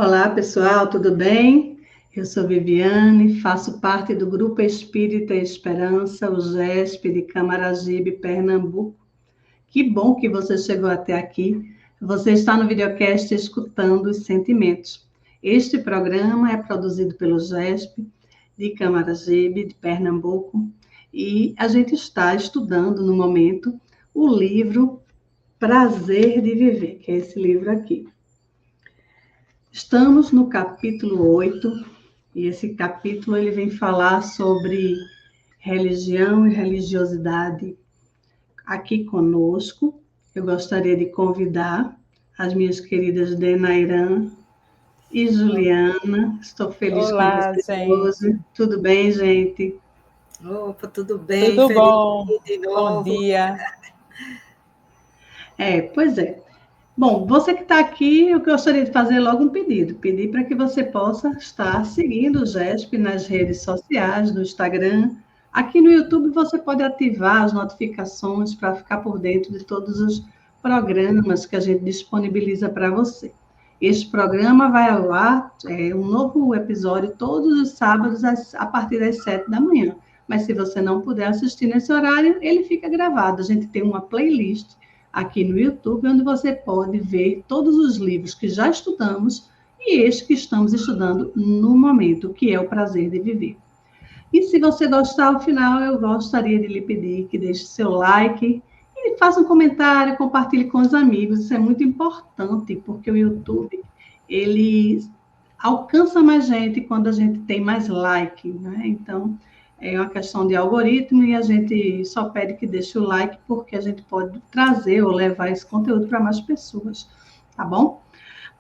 Olá, pessoal, tudo bem? Eu sou Viviane, faço parte do Grupo Espírita Esperança, o GESP de Camaragibe, Pernambuco. Que bom que você chegou até aqui. Você está no videocast Escutando os Sentimentos. Este programa é produzido pelo GESP de Camaragibe, de Pernambuco, e a gente está estudando no momento o livro Prazer de Viver, que é esse livro aqui. Estamos no capítulo 8, e esse capítulo ele vem falar sobre religião e religiosidade. Aqui conosco, eu gostaria de convidar as minhas queridas Denairan e Juliana. Estou feliz com Olá, vocês gente. hoje. Tudo bem, gente? Opa, tudo bem? Tudo Feliz bom? de Bom novo. dia. Pois é. Bom, você que está aqui, eu gostaria de fazer logo um pedido. Pedir para que você possa estar seguindo o GESP nas redes sociais, no Instagram. Aqui no YouTube você pode ativar as notificações para ficar por dentro de todos os programas que a gente disponibiliza para você. Este programa vai ao ar, um novo episódio todos os sábados a partir das 7 da manhã. Mas se você não puder assistir nesse horário, ele fica gravado. A gente tem uma playlist aqui no YouTube, onde você pode ver todos os livros que já estudamos e este que estamos estudando no momento, que é o prazer de viver. E se você gostar, ao final, eu gostaria de lhe pedir que deixe seu like e faça um comentário, compartilhe com os amigos. Isso é muito importante, porque o YouTube, ele alcança mais gente quando a gente tem mais like, né? Então, é uma questão de algoritmo e a gente só pede que deixe o like porque a gente pode trazer ou levar esse conteúdo para mais pessoas, tá bom?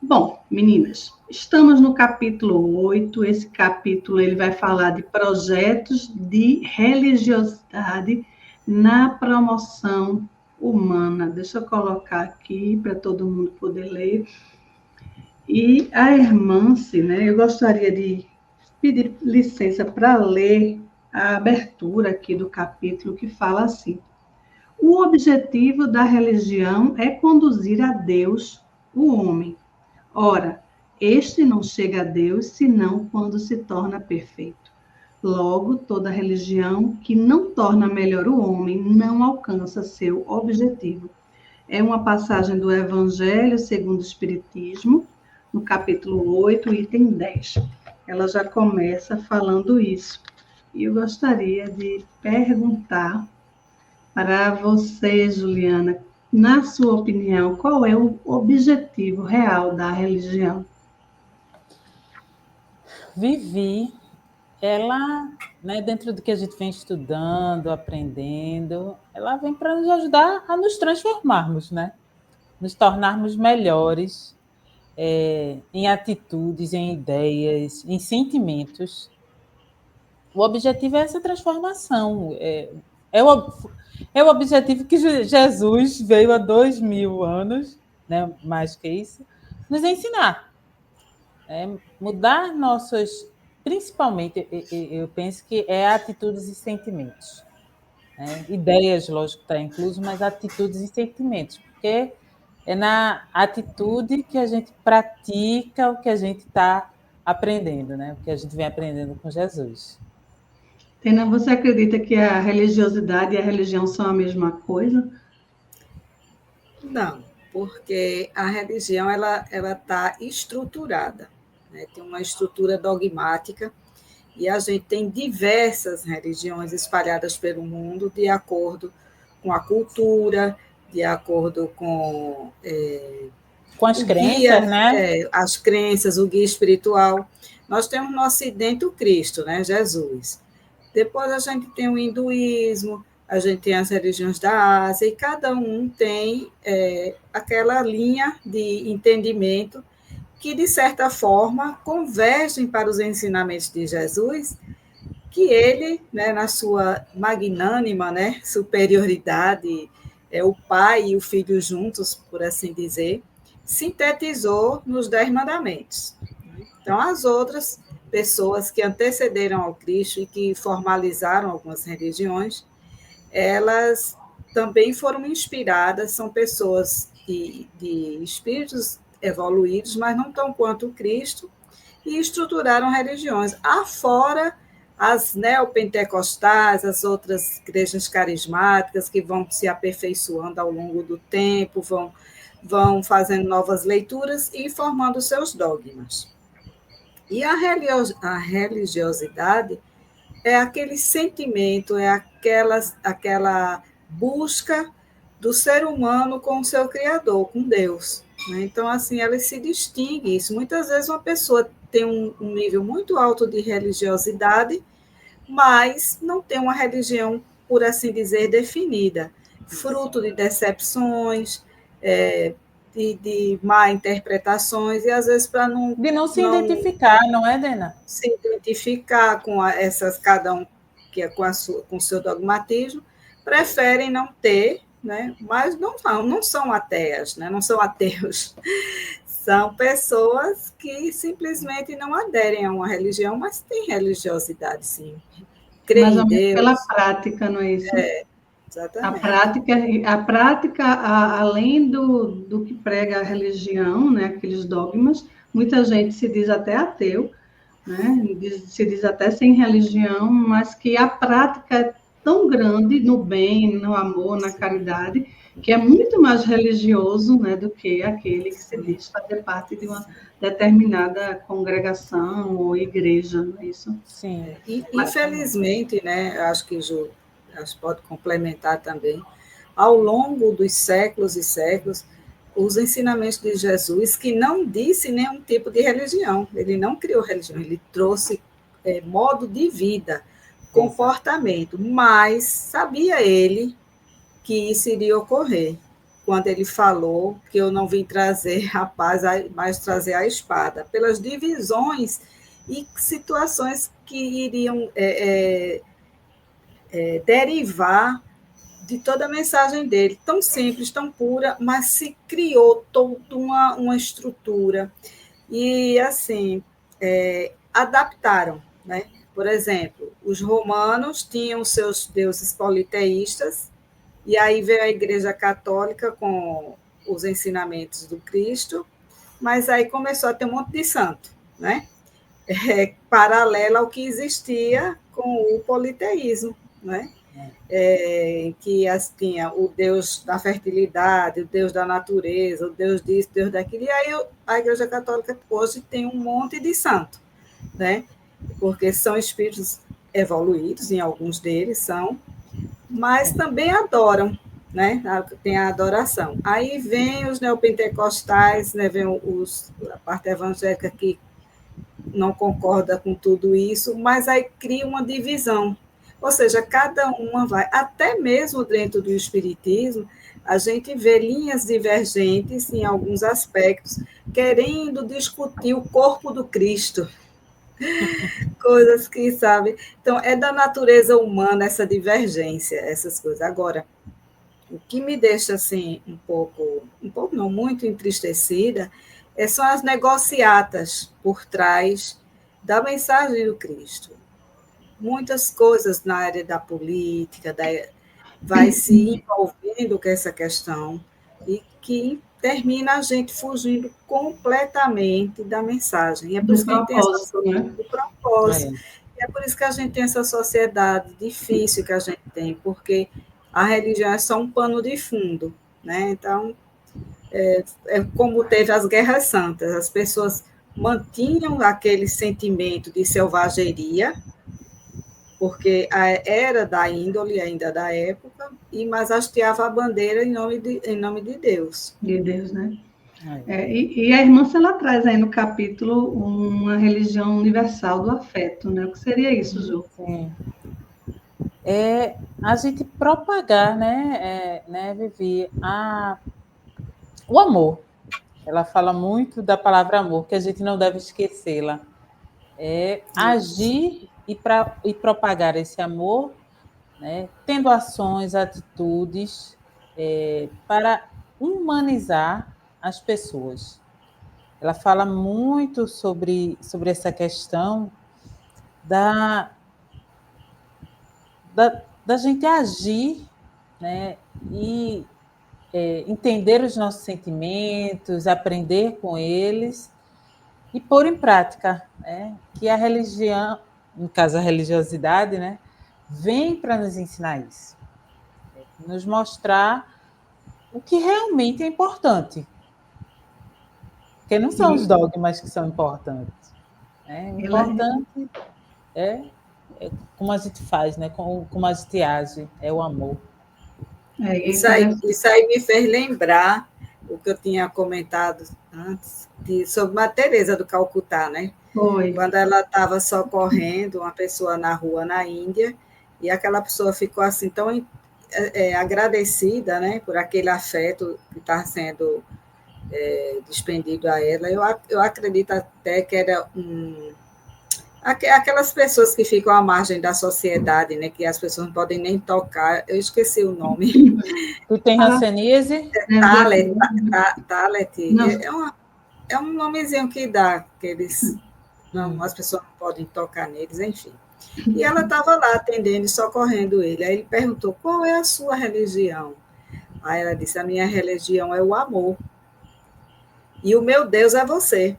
Bom, meninas, estamos no capítulo 8. Esse capítulo ele vai falar de projetos de religiosidade na promoção humana. Deixa eu colocar aqui para todo mundo poder ler. E a Hermance, né? Eu gostaria de pedir licença para ler a abertura aqui do capítulo que fala assim: o objetivo da religião é conduzir a Deus o homem. Ora, este não chega a Deus senão quando se torna perfeito. Logo, toda religião que não torna melhor o homem não alcança seu objetivo. É uma passagem do Evangelho segundo o Espiritismo, no capítulo 8, item 10. Ela já começa falando isso. E eu gostaria de perguntar para você, Juliana, na sua opinião, qual é o objetivo real da religião? Vivi, ela, né, dentro do que a gente vem estudando, aprendendo, ela vem para nos ajudar a nos transformarmos, né? Nos tornarmos melhores em atitudes, em ideias, em sentimentos. O objetivo é essa transformação. É o objetivo que Jesus veio há 2000 anos, né, mais que isso, nos ensinar. Mudar nossas... Principalmente, eu penso que é atitudes e sentimentos. Né? Ideias, lógico, está incluso, mas atitudes e sentimentos, porque é na atitude que a gente pratica o que a gente está aprendendo, né? O que a gente vem aprendendo com Jesus. Tena, você acredita que a religiosidade e a religião são a mesma coisa? Não, porque a religião ela está estruturada, né? Tem uma estrutura dogmática e a gente tem diversas religiões espalhadas pelo mundo de acordo com a cultura, de acordo com as o crenças, guia, né? as crenças, o guia espiritual. Nós temos no Ocidente o Cristo, né, Jesus. Depois a gente tem o hinduísmo, a gente tem as religiões da Ásia, e cada um tem aquela linha de entendimento que, de certa forma, convergem para os ensinamentos de Jesus, que ele, né, na sua magnânima, né, superioridade, o Pai e o Filho juntos, por assim dizer, sintetizou nos 10 mandamentos. Então, as outras pessoas que antecederam ao Cristo e que formalizaram algumas religiões, elas também foram inspiradas, são pessoas de espíritos evoluídos, mas não tão quanto Cristo, e estruturaram religiões. Afora as neopentecostais, as outras igrejas carismáticas que vão se aperfeiçoando ao longo do tempo, vão fazendo novas leituras e formando seus dogmas. E a religiosidade é aquele sentimento, é aquela busca do ser humano com o seu Criador, com Deus. Né? Então, assim, ela se distingue isso. Muitas vezes uma pessoa tem um nível muito alto de religiosidade, mas não tem uma religião, por assim dizer, definida, fruto de decepções, de má interpretações, e às vezes para de não se identificar, não é, Dena? Se identificar com essas, cada um que é com o seu dogmatismo, preferem não ter, né? Mas não são ateias, né? Não são ateus. São pessoas que simplesmente não aderem a uma religião, mas têm religiosidade, sim. Creem em Deus. Pela prática, não é isso? Exatamente. A prática além do que prega a religião, né, aqueles dogmas, muita gente se diz até ateu, né, se diz até sem religião, mas que a prática é tão grande no bem, no amor, na caridade, que é muito mais religioso, né, do que aquele que se diz fazer parte de uma determinada congregação ou igreja, não é isso? Sim. Infelizmente, né, acho que Ju pode complementar também, ao longo dos séculos e séculos, os ensinamentos de Jesus, que não disse nenhum tipo de religião, ele não criou religião, ele trouxe modo de vida, comportamento, mas sabia ele que isso iria ocorrer, quando ele falou que eu não vim trazer a paz, mas trazer a espada, pelas divisões e situações que iriam derivar de toda a mensagem dele, tão simples, tão pura, mas se criou toda uma estrutura. E, assim, adaptaram, né? Por exemplo, os romanos tinham seus deuses politeístas, e aí veio a Igreja Católica com os ensinamentos do Cristo, mas aí começou a ter um monte de santo, né? Paralelo ao que existia com o politeísmo, né? Que tinha o Deus da fertilidade, o Deus da natureza, o Deus disso, o Deus daquilo, e aí a Igreja Católica hoje tem um monte de santo, né? Porque são espíritos evoluídos, em alguns deles são, mas também adoram, né? Tem a adoração. Aí vem os neopentecostais, né? Vem a parte evangélica que não concorda com tudo isso, mas aí cria uma divisão. Ou seja, cada uma vai, até mesmo dentro do espiritismo, a gente vê linhas divergentes em alguns aspectos, querendo discutir o corpo do Cristo. Coisas que, sabe? Então, é da natureza humana essa divergência, essas coisas. Agora, o que me deixa, assim, um pouco não, muito entristecida, são as negociatas por trás da mensagem do Cristo. Muitas coisas na área da política, vai se envolvendo com essa questão e que termina a gente fugindo completamente da mensagem. E é por isso que a gente tem do propósito. E é por isso que a gente tem essa sociedade difícil que a gente tem, porque a religião é só um pano de fundo, né? Então, como teve as guerras santas, as pessoas mantinham aquele sentimento de selvageria, porque era da índole ainda da época, mas hasteava a bandeira em nome de Deus. De Deus, né? E a irmã, ela traz aí no capítulo uma religião universal do afeto, né? O que seria isso, Ju? Sim. A gente propagar, né, Vivi, o amor. Ela fala muito da palavra amor, que a gente não deve esquecê-la. Agir e propagar esse amor, né, tendo ações, atitudes para humanizar as pessoas. Ela fala muito sobre essa questão da gente agir, né, e entender os nossos sentimentos, aprender com eles e pôr em prática, né? Que a religião, no caso a religiosidade, né, vem para nos ensinar isso, nos mostrar o que realmente é importante, porque não são os dogmas que são importantes, né? O importante é como a gente faz, né? Como a gente age, é o amor. Isso aí me fez lembrar o que eu tinha comentado antes sobre Madre Teresa do Calcutá, né? Foi. Quando ela estava socorrendo uma pessoa na rua na Índia, e aquela pessoa ficou assim tão agradecida, né, por aquele afeto que está sendo despendido a ela. Eu acredito até que era aquelas pessoas que ficam à margem da sociedade, né, que as pessoas não podem nem tocar. Eu esqueci o nome. Tu tem hanseníase? Talet. É um nomezinho que dá, que eles as pessoas não podem tocar neles, enfim. E ela estava lá atendendo e socorrendo ele. Aí ele perguntou: qual é a sua religião? Aí ela disse: a minha religião é o amor. E o meu Deus é você.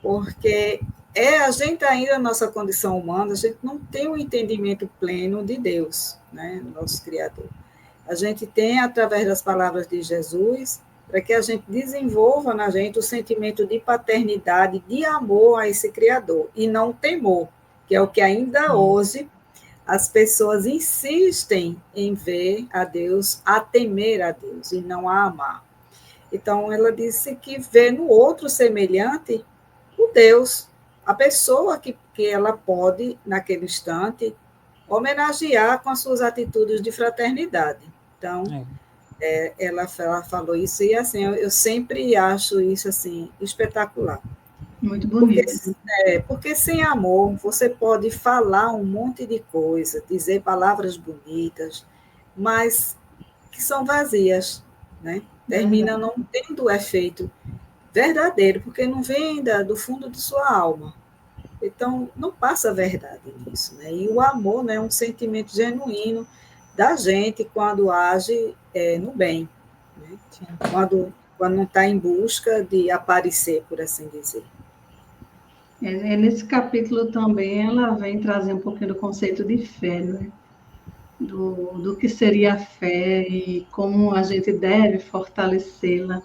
Porque a gente ainda, na nossa condição humana, a gente não tem um entendimento pleno de Deus, né, nosso Criador. A gente tem, através das palavras de Jesus, para que a gente desenvolva na gente o sentimento de paternidade, de amor a esse Criador, e não temor, que é o que ainda hoje as pessoas insistem em ver a Deus, a temer a Deus, e não a amar. Então, ela disse que vê no outro semelhante o Deus, a pessoa que ela pode, naquele instante, homenagear com as suas atitudes de fraternidade. Então, ela falou isso, e assim, eu sempre acho isso assim espetacular. Muito bonito. Porque sem amor, você pode falar um monte de coisa, dizer palavras bonitas, mas que são vazias, né? Termina não tendo o efeito verdadeiro, porque não vem do fundo de sua alma. Então, não passa a verdade nisso, né? E o amor, né, é um sentimento genuíno da gente quando age no bem, né? Quando não está em busca de aparecer, por assim dizer. Nesse capítulo também ela vem trazer um pouquinho do conceito de fé, né? Do que seria a fé e como a gente deve fortalecê-la.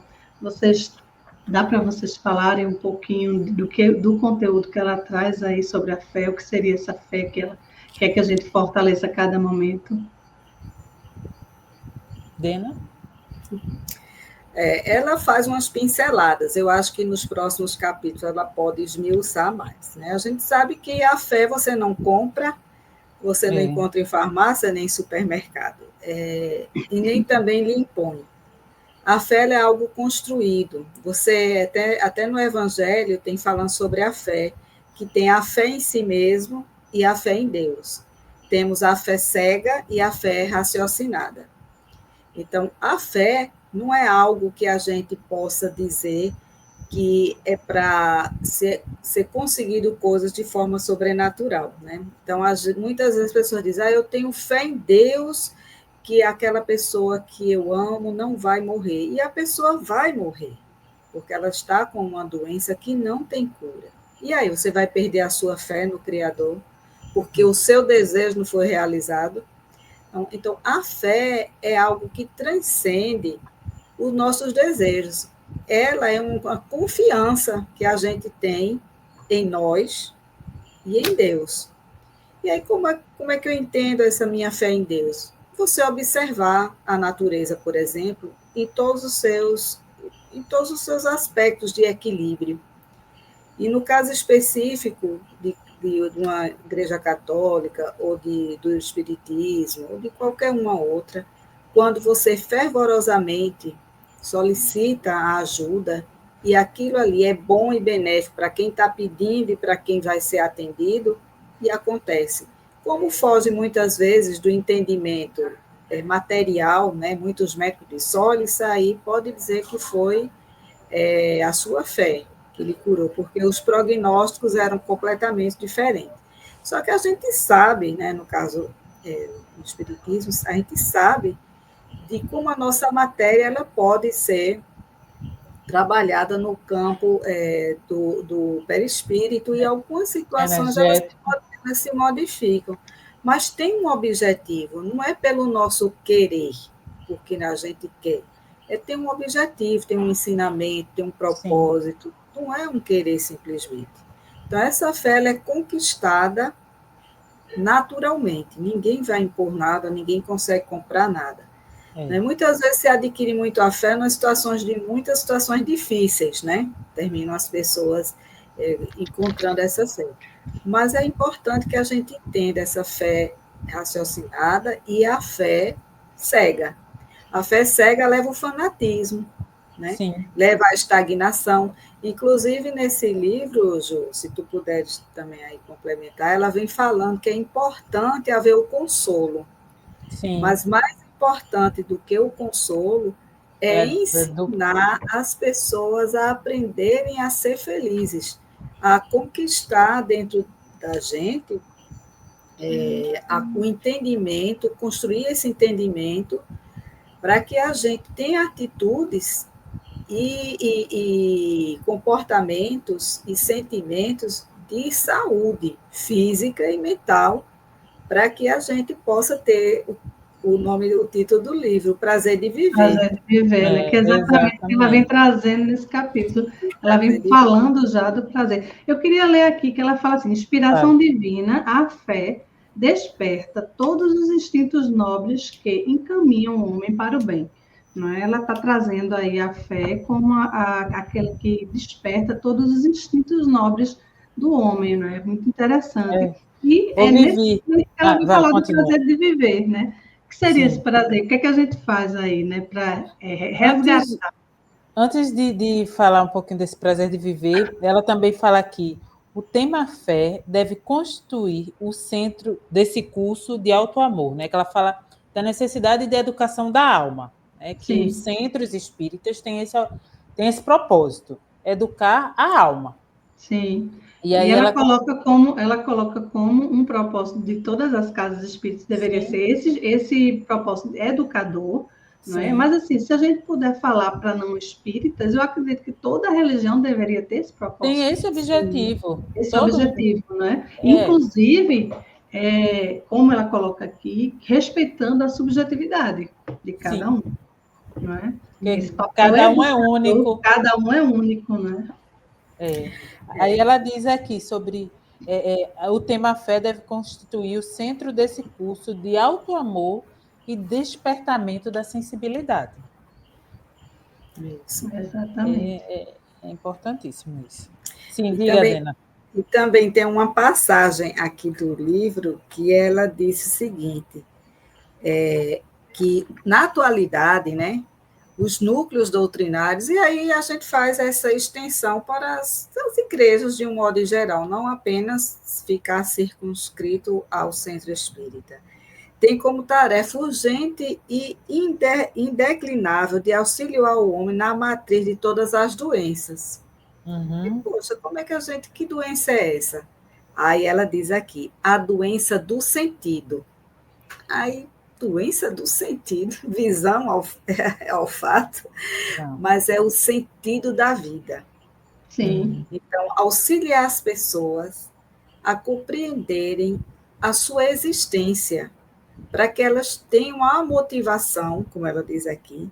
Dá para vocês falarem um pouquinho do conteúdo que ela traz aí sobre a fé, o que seria essa fé que ela quer que a gente fortaleça a cada momento? Dena? Ela faz umas pinceladas. Eu acho que nos próximos capítulos ela pode esmiuçar mais, né? A gente sabe que a fé você não compra, você não encontra em farmácia nem em supermercado, e nem também lhe impõe. A fé é algo construído. Você, até no Evangelho, tem falando sobre a fé, que tem a fé em si mesmo e a fé em Deus. Temos a fé cega e a fé raciocinada. Então, a fé não é algo que a gente possa dizer que é para ser conseguido coisas de forma sobrenatural, né? Então, muitas vezes as pessoas dizem: eu tenho fé em Deus que aquela pessoa que eu amo não vai morrer. E a pessoa vai morrer, porque ela está com uma doença que não tem cura. E aí você vai perder a sua fé no Criador, porque o seu desejo não foi realizado. Então, a fé é algo que transcende os nossos desejos. Ela é uma confiança que a gente tem em nós e em Deus. E aí, como é que eu entendo essa minha fé em Deus? Você observar a natureza, por exemplo, em todos os seus aspectos de equilíbrio. E no caso específico de uma igreja católica, ou do espiritismo, ou de qualquer uma outra, quando você fervorosamente solicita a ajuda, e aquilo ali é bom e benéfico para quem está pedindo e para quem vai ser atendido, e acontece. Como foge muitas vezes do entendimento material, né? Muitos médicos dizem: só ele sair pode dizer que foi a sua fé que lhe curou, porque os prognósticos eram completamente diferentes. Só que a gente sabe, né, no caso do espiritismo, a gente sabe de como a nossa matéria ela pode ser trabalhada no campo do perispírito, e algumas situações Energético. elas se modificam. Mas tem um objetivo, não é pelo nosso querer, porque a gente quer. Tem um objetivo, tem um ensinamento, tem um Sim, propósito, não é um querer simplesmente. Então, essa fé ela é conquistada naturalmente. Ninguém vai impor nada, ninguém consegue comprar nada. é. Né? Muitas vezes se adquire muito a fé nas situações de muitas situações difíceis, né? Terminam as pessoas encontrando essa fé. Mas é importante que a gente entenda essa fé raciocinada e a fé cega. A fé cega leva o fanatismo, né? Sim, Leva à estagnação. Inclusive, nesse livro, Ju, se tu puderes também aí complementar, ela vem falando que é importante haver o consolo, sim. mas mais importante do que o consolo é Do, ensinar as pessoas a aprenderem a ser felizes, a conquistar dentro da gente o entendimento, construir esse entendimento para que a gente tenha atitudes e comportamentos e sentimentos de saúde física e mental, para que a gente possa ter o nome, o título do livro, O Prazer de Viver. Prazer de viver, né? Que é exatamente o que ela vem exatamente. trazendo nesse capítulo. Ela Prazer vem de Viver. falando já do prazer. Eu queria ler aqui que ela fala assim: inspiração Claro. divina, a fé desperta todos os instintos nobres que encaminham o homem para o bem. Não é? Ela está trazendo aí a fé como aquele que desperta todos os instintos nobres do homem, não é? Muito interessante. É. E Vou é nesse viver. momento que ela Ah, vai vai, falar do continua. prazer de viver, né? Que seria esse Sim. prazer? O que é que a gente faz aí, né, para Antes, resgatar? antes de falar um pouquinho desse prazer de viver, ela também fala que o tema fé deve constituir o centro desse curso de auto-amor, né? Que ela fala da necessidade de educação da alma, né? Que os Sim, centros espíritas têm esse propósito, educar a alma. sim. E E aí ela coloca como um propósito de todas as casas espíritas deveria sim, ser esse propósito educador, não é? sim, Mas assim, se a gente puder falar para não espíritas, eu acredito que toda religião deveria ter esse tem propósito, esse objetivo. esse Todo mundo. objetivo, não é? É, Inclusive, como ela coloca aqui, respeitando a subjetividade de cada sim, um, não é? porque Esse papel cada um é educador, único. cada um é único, né? É. Aí ela diz aqui sobre o tema fé deve constituir o centro desse curso de auto-amor e despertamento da sensibilidade. Isso. Exatamente. É importantíssimo isso. Sim, E diga, também, Dena. e também tem uma passagem aqui do livro que ela disse o seguinte, que na atualidade, né, os núcleos doutrinários, e aí a gente faz essa extensão para as igrejas de um modo geral, não apenas ficar circunscrito ao centro espírita. Tem como tarefa urgente e indeclinável de auxiliar o homem na matriz de todas as doenças. E, Uhum. poxa, como é que a gente, que doença é essa? Aí ela diz aqui, a doença do sentido. Aí, doença do sentido, visão, olfato, Não. mas é o sentido da vida. Sim, Uhum. Então, auxiliar as pessoas a compreenderem a sua existência, para que elas tenham a motivação, como ela diz aqui,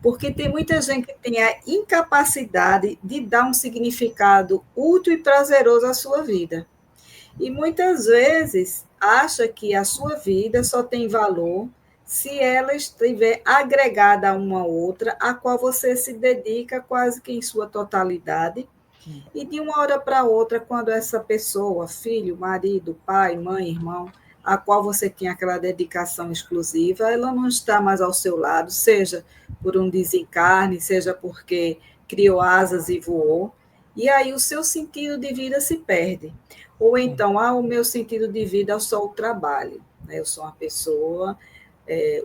porque tem muita gente que tem a incapacidade de dar um significado útil e prazeroso à sua vida. E muitas vezes acha que a sua vida só tem valor se ela estiver agregada a uma outra, a qual você se dedica quase que em sua totalidade. E de uma hora para outra, quando essa pessoa, filho, marido, pai, mãe, irmão, a qual você tem aquela dedicação exclusiva, ela não está mais ao seu lado, seja por um desencarne, seja porque criou asas e voou, e aí o seu sentido de vida se perde. Ou então, o meu sentido de vida é só o trabalho. Né? Eu sou uma pessoa,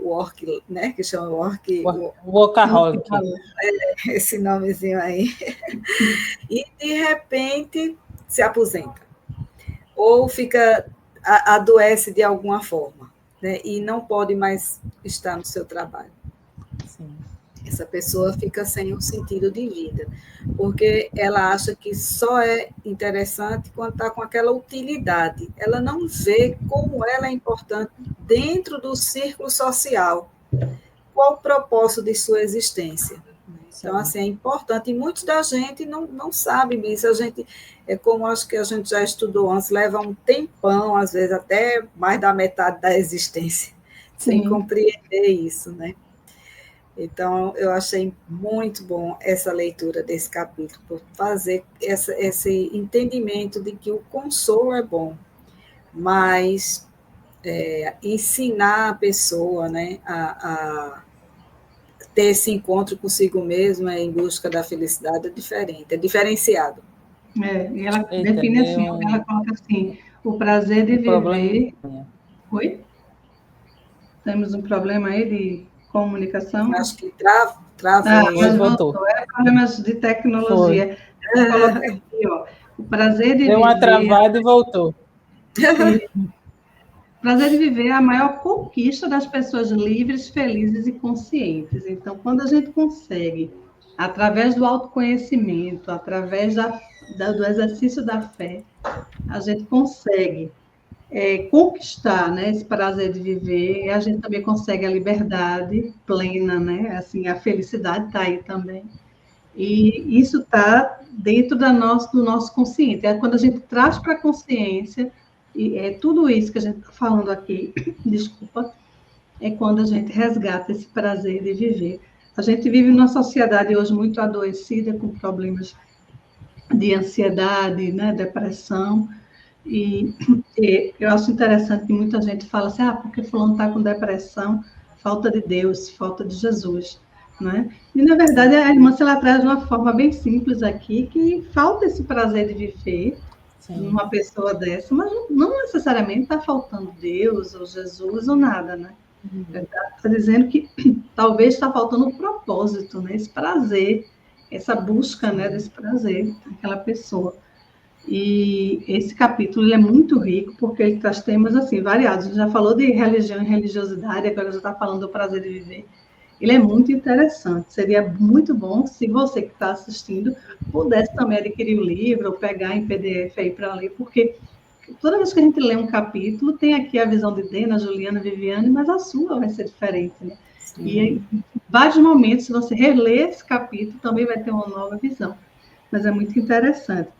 work, né? Que chama work, Workaholic. esse nomezinho aí, e de repente se aposenta ou fica adoece de alguma forma, né? E não pode mais estar no seu trabalho. essa pessoa fica sem um sentido de vida, porque ela acha que só é interessante quando está com aquela utilidade. Ela não vê como ela é importante dentro do círculo social. Qual o propósito de sua existência? Então, assim, é importante. E muitos da gente não sabe disso. A gente, é como acho que a gente já estudou antes, leva um tempão, às vezes até mais da metade da existência, sem compreender isso, né? Então, eu achei muito bom essa leitura desse capítulo, por fazer esse entendimento de que o consolo é bom, mas ensinar a pessoa, né, a ter esse encontro consigo mesma em busca da felicidade é diferente, é diferenciado. E ela define assim, ela coloca assim, o prazer de viver... Oi? Temos um problema aí de comunicação? Acho que travou. Mas voltou. É problemas de tecnologia. Ela coloca aqui, ó, o prazer de viver... Deu uma travada e voltou. O prazer de viver é a maior conquista das pessoas livres, felizes e conscientes. Então, quando a gente consegue, através do autoconhecimento, através do exercício da fé, a gente consegue conquistar, né, esse prazer de viver, e a gente também consegue a liberdade plena, né? Assim, a felicidade está aí também. E isso está dentro do nosso consciente. É quando a gente traz para a consciência, e tudo isso que a gente está falando aqui, desculpa, é quando a gente resgata esse prazer de viver. A gente vive numa sociedade hoje muito adoecida, com problemas de ansiedade, né, depressão, e eu acho interessante que muita gente fala assim, porque fulano está com depressão, falta de Deus, falta de Jesus, né? E, na verdade, a irmã ela traz de uma forma bem simples aqui, que falta esse prazer de viver numa pessoa dessa, mas não necessariamente está faltando Deus, ou Jesus, ou nada, né? Está dizendo que talvez está faltando um propósito, né? Esse prazer, essa busca, né, desse prazer daquela pessoa. E esse capítulo ele é muito rico, porque ele traz temas assim, variados. A gente já falou de religião e religiosidade, agora já está falando do prazer de viver. Ele é muito interessante. Seria muito bom se você que está assistindo pudesse também adquirir o livro ou pegar em PDF aí para ler, porque toda vez que a gente lê um capítulo, tem aqui a visão de Dena, Juliana, Viviane, mas a sua vai ser diferente, né? Sim. E em vários momentos, se você reler esse capítulo, também vai ter uma nova visão. Mas é muito interessante.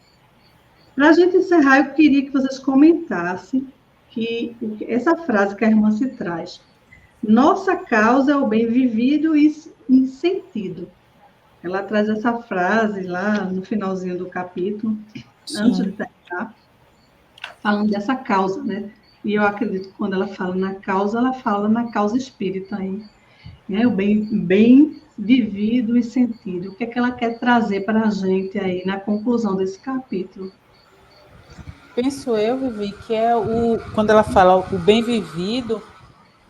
Para a gente encerrar, eu queria que vocês comentassem que essa frase que a irmã se traz. Nossa causa é o bem vivido e em sentido. Ela traz essa frase lá no finalzinho do capítulo, antes de terminar, falando dessa causa, né? E eu acredito que quando ela fala na causa espírita aí, né? O bem vivido e sentido. O que é que ela quer trazer para a gente aí na conclusão desse capítulo? Penso eu, Vivi, que quando ela fala o bem vivido,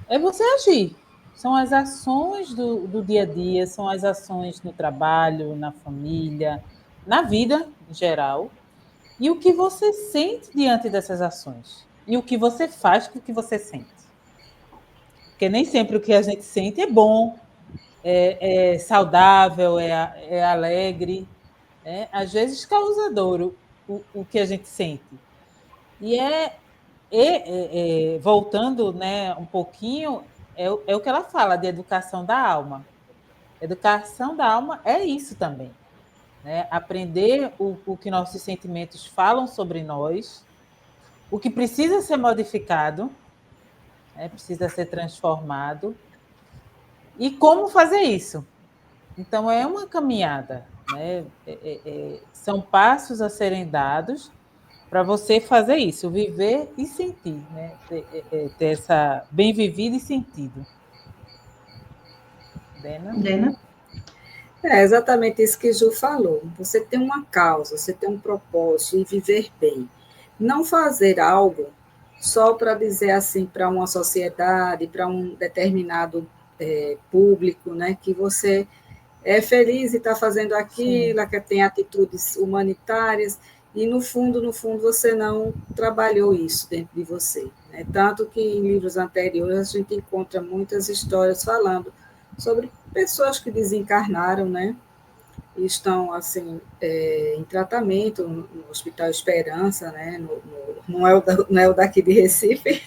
é você agir. São as ações do dia a dia, são as ações no trabalho, na família, na vida em geral. E o que você sente diante dessas ações. E o que você faz com o que você sente. Porque nem sempre o que a gente sente é bom, é saudável, é alegre. Às vezes causador o que a gente sente. E voltando, né, um pouquinho, é o que ela fala de educação da alma. Educação da alma é isso também. Né? Aprender o que nossos sentimentos falam sobre nós, o que precisa ser modificado, precisa ser transformado, e como fazer isso. Então, é uma caminhada. Né? São passos a serem dados para você fazer isso, viver e sentir, né? Ter essa bem vivido e sentido. Dena? É exatamente isso que Ju falou. Você tem uma causa, você tem um propósito e viver bem. Não fazer algo só para dizer assim para uma sociedade, para um determinado público, né, que você é feliz e está fazendo aquilo, que tem atitudes humanitárias, e no fundo, você não trabalhou isso dentro de você. Né? Tanto que em livros anteriores a gente encontra muitas histórias falando sobre pessoas que desencarnaram, né? E estão, assim, em tratamento no Hospital Esperança, né? Não é o daqui de Recife,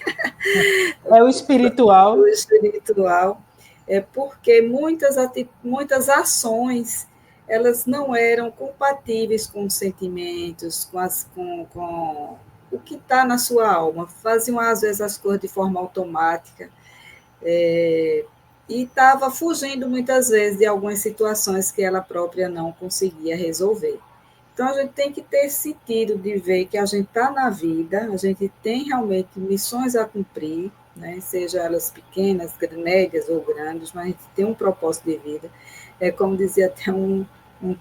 É o espiritual. o espiritual, porque muitas ações elas não eram compatíveis com os sentimentos, com o que está na sua alma. Faziam, às vezes, as coisas de forma automática, e estava fugindo, muitas vezes, de algumas situações que ela própria não conseguia resolver. Então, a gente tem que ter sentido de ver que a gente está na vida, a gente tem realmente missões a cumprir, né? Seja elas pequenas, médias ou grandes, mas a gente tem um propósito de vida. É como dizia até um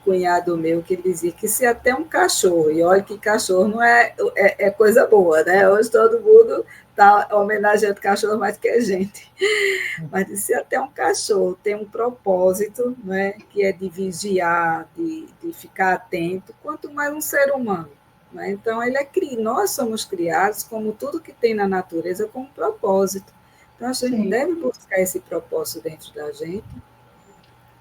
cunhado meu, que ele dizia que se até um cachorro, e olha que cachorro não é coisa boa, né? Hoje todo mundo está homenageando cachorro mais que a gente. Mas se até um cachorro tem um propósito, né, que é de vigiar, de ficar atento, quanto mais um ser humano. Né? Então, nós somos criados, como tudo que tem na natureza, com um propósito. Então, a gente deve buscar esse propósito dentro da gente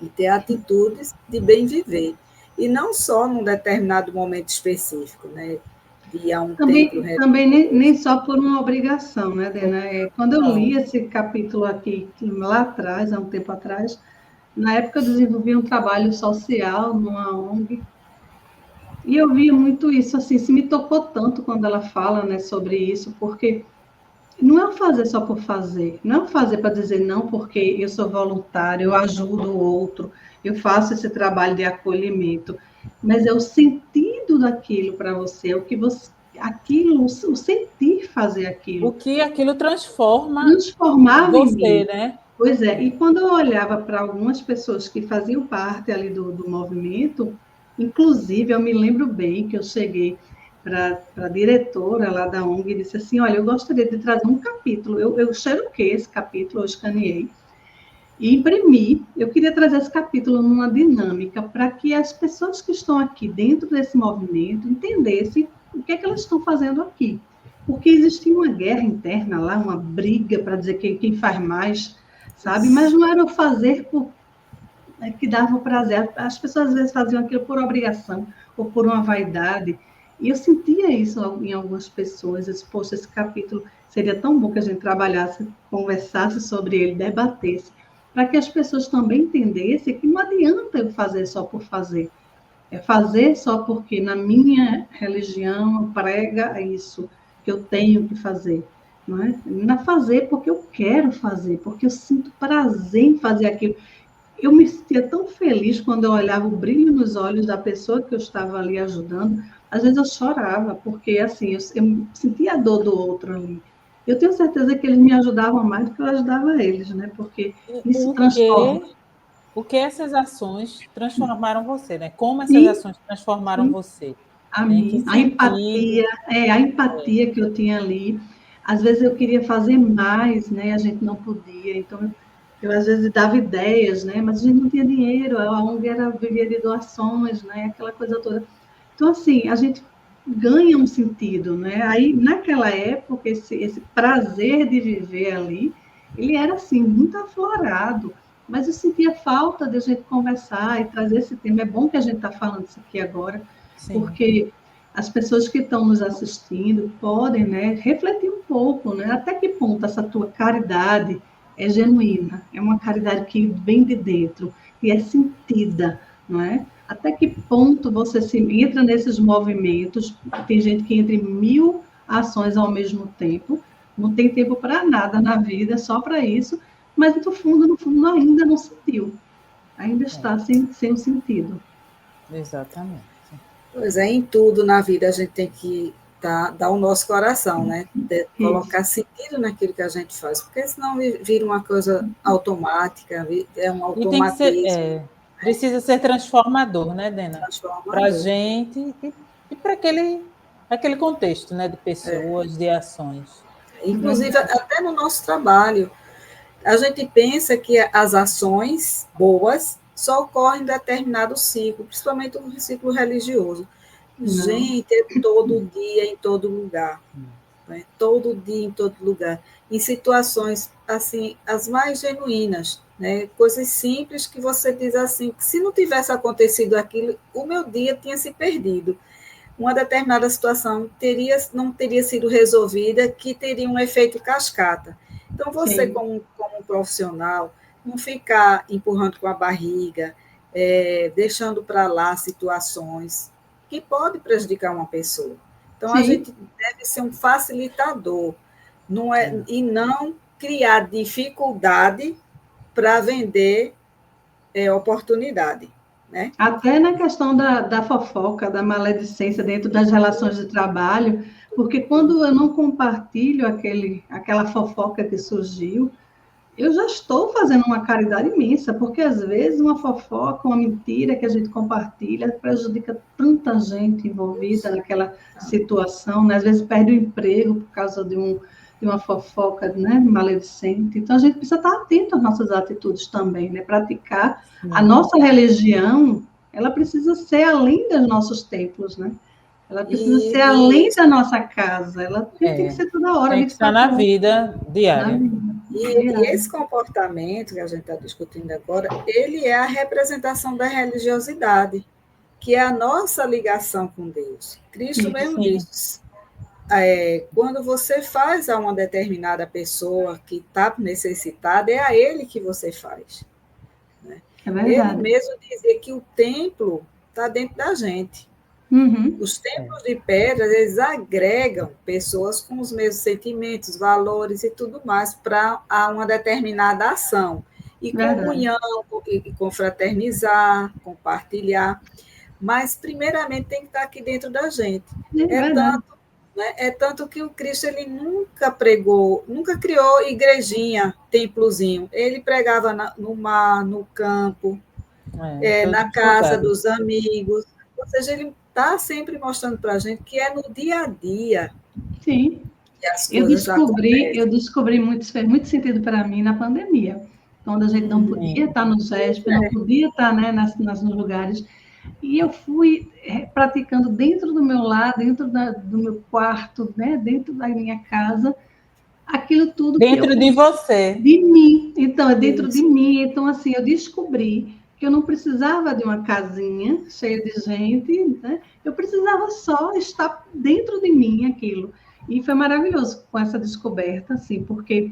e ter atitudes de bem viver. E não só num determinado momento específico, né? De ir a um templo. Também nem só por uma obrigação, né, Dena? Quando eu li esse capítulo aqui, lá atrás, há um tempo atrás, na época eu desenvolvi um trabalho social numa ONG, e eu via muito isso, assim, se me tocou tanto quando ela fala, né, sobre isso, porque não é fazer só por fazer, não é fazer para dizer não porque eu sou voluntário, eu ajudo o outro, eu faço esse trabalho de acolhimento, mas é o sentido daquilo para você, o que você, aquilo, o sentir fazer aquilo. O que aquilo transformava em mim. né? Pois é, e quando eu olhava para algumas pessoas que faziam parte ali do movimento, inclusive eu me lembro bem que eu cheguei para a diretora lá da ONG e disse assim, olha, eu gostaria de trazer um capítulo, eu xeroquei esse capítulo, eu escaneei, e imprimi, eu queria trazer esse capítulo numa dinâmica para que as pessoas que estão aqui dentro desse movimento entendessem o que é que elas estão fazendo aqui. Porque existia uma guerra interna lá, uma briga para dizer quem faz mais, sabe? Mas não era o fazer que dava prazer. As pessoas às vezes faziam aquilo por obrigação ou por uma vaidade. E eu sentia isso em algumas pessoas. Eu disse, poxa, esse capítulo seria tão bom que a gente trabalhasse, conversasse sobre ele, debatesse, para que as pessoas também entendessem que não adianta eu fazer só por fazer. É fazer só porque na minha religião prega isso, que eu tenho que fazer. Não é? Não é fazer porque eu quero fazer, porque eu sinto prazer em fazer aquilo. Eu me sentia tão feliz quando eu olhava o brilho nos olhos da pessoa que eu estava ali ajudando. Às vezes eu chorava, porque assim, eu sentia a dor do outro ali. Eu tenho certeza que eles me ajudavam mais do que eu ajudava eles, né? Porque isso transforma. O que essas ações transformaram você, né? Como essas ações transformaram você? A mim, a empatia que eu tinha ali. Às vezes eu queria fazer mais, né? A gente não podia. Então eu às vezes dava ideias, né? Mas a gente não tinha dinheiro. A ONG vivia de doações, né? Aquela coisa toda. Então assim, a gente ganha um sentido, né? Aí naquela época esse prazer de viver ali, ele era assim muito aflorado. Mas eu sentia falta de a gente conversar e trazer esse tema. É bom que a gente está falando isso aqui agora, porque as pessoas que estão nos assistindo podem, né, refletir um pouco, né, até que ponto essa tua caridade é genuína, é uma caridade que vem de dentro e é sentida, não é? Até que ponto você se entra nesses movimentos, tem gente que entra em 1000 ações ao mesmo tempo, não tem tempo para nada na vida, só para isso, mas no fundo, ainda não sentiu, ainda está sem o sentido. Exatamente. Pois é, em tudo na vida a gente tem que dar o nosso coração, né? Colocar sentido naquilo que a gente faz, porque senão vira uma coisa automática, é um automatismo. Precisa ser transformador, né, Dena? Para a gente e para aquele contexto, né, de pessoas, de ações. Inclusive, até no nosso trabalho, a gente pensa que as ações boas só ocorre em determinado ciclo, principalmente no ciclo religioso. Não. Gente, é todo dia, em todo lugar. né? Todo dia, em todo lugar, em situações assim, as mais genuínas, né? Coisas simples que você diz assim, que se não tivesse acontecido aquilo, o meu dia tinha se perdido. Uma determinada situação não teria sido resolvida, que teria um efeito cascata. Então, você, Sim. como profissional, não ficar empurrando com a barriga, deixando para lá situações que podem prejudicar uma pessoa. Então, a Sim. gente deve ser um facilitador, e não criar dificuldade para vender oportunidade, né? Até na questão da fofoca, da maledicência dentro das relações de trabalho, porque quando eu não compartilho aquela fofoca que surgiu, eu já estou fazendo uma caridade imensa, porque às vezes uma fofoca, uma mentira que a gente compartilha prejudica tanta gente envolvida naquela situação, né? Às vezes perde o emprego por causa de uma fofoca, né, maledicente. Então a gente precisa estar atento às nossas atitudes também, né? Praticar a nossa religião, ela precisa ser além dos nossos templos, né? Ela precisa ser além da nossa casa, ela tem que ser toda hora, tem que estar na 24 horas. vida diária. E esse comportamento que a gente está discutindo agora, ele é a representação da religiosidade, que é a nossa ligação com Deus. Cristo mesmo disse, quando você faz a uma determinada pessoa que está necessitada, é a ele que você faz. Né? É verdade. Ele mesmo dizia que o templo está dentro da gente. Uhum. Os templos de pedras, eles agregam pessoas com os mesmos sentimentos, valores e tudo mais para uma determinada ação. E comunhão, e confraternizar, compartilhar. Mas, primeiramente, tem que estar aqui dentro da gente. É tanto que o Cristo ele nunca pregou, nunca criou igrejinha, templozinho. Ele pregava no mar, no campo, na casa dos amigos. Ou seja, ele está sempre mostrando para a gente que é no dia a dia. Sim. Eu descobri muito, fez muito sentido para mim na pandemia, quando a gente não podia estar no GESP, não podia estar, né, nos lugares. E eu fui praticando dentro do meu lar, dentro do meu quarto, né, dentro da minha casa, aquilo tudo dentro de você. De mim. Então, é dentro de mim. Então, assim, eu descobri que eu não precisava de uma casinha cheia de gente, né? Eu precisava só estar dentro de mim aquilo. E foi maravilhoso com essa descoberta, assim, porque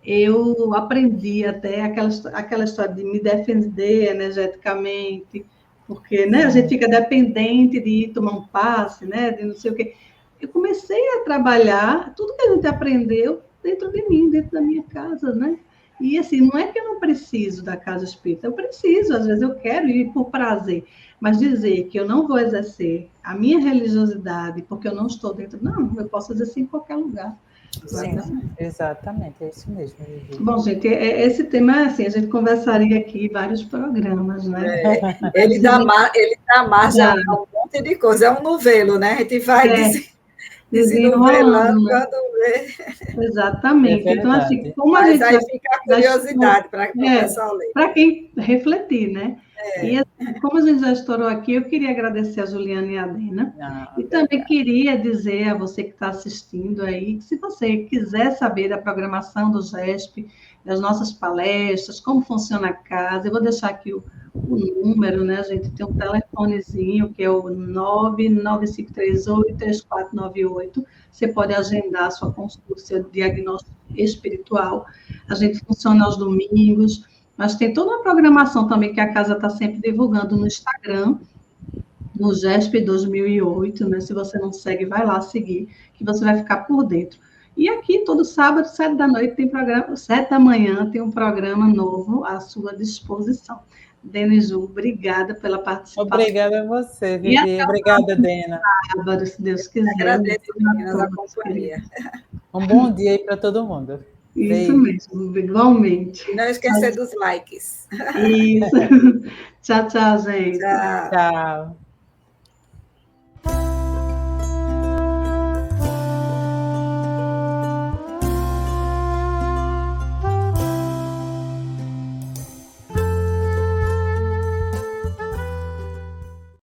eu aprendi até aquela história de me defender energeticamente, porque, né, a gente fica dependente de ir tomar um passe, né, de não sei o quê. Eu comecei a trabalhar tudo que a gente aprendeu dentro de mim, dentro da minha casa, né? E assim, não é que eu não preciso da casa espírita, eu preciso, às vezes eu quero ir por prazer, mas dizer que eu não vou exercer a minha religiosidade porque eu não estou dentro, não, eu posso exercer em qualquer lugar. Sim, exatamente, é isso mesmo. Bom, gente, esse tema, assim, a gente conversaria aqui vários programas, né? Ele dá margem a um monte de coisa, é um novelo, né? A gente vai desenvolvendo quando vê. Exatamente. Então, assim, como a gente. Mas aí fica a curiosidade para o pessoal ler. Para quem refletir, né? E assim, como a gente já estourou aqui, eu queria agradecer a Juliana e a Adena. E também queria dizer a você que está assistindo aí, que se você quiser saber da programação do GESP, das nossas palestras, como funciona a casa, eu vou deixar aqui o número, né? A gente tem um telefonezinho, que é o 99538-3498. Você pode agendar a sua consulta, seu diagnóstico espiritual. A gente funciona aos domingos, mas tem toda uma programação também que a casa está sempre divulgando no Instagram, no GESP 2008, né? Se você não segue, vai lá seguir, que você vai ficar por dentro. E aqui, todo sábado, 7 da noite, tem programa, 7 da manhã, tem um programa novo à sua disposição. Denise, obrigada pela participação. Obrigada a você, Vivi. Obrigada, Dena. Sábado, se Deus quiser. Agradeço, meninas, a companhia. Um bom dia aí para todo mundo. Isso mesmo, igualmente. E não esquecer dos likes. Isso. Tchau, tchau, gente. Tchau. Tchau.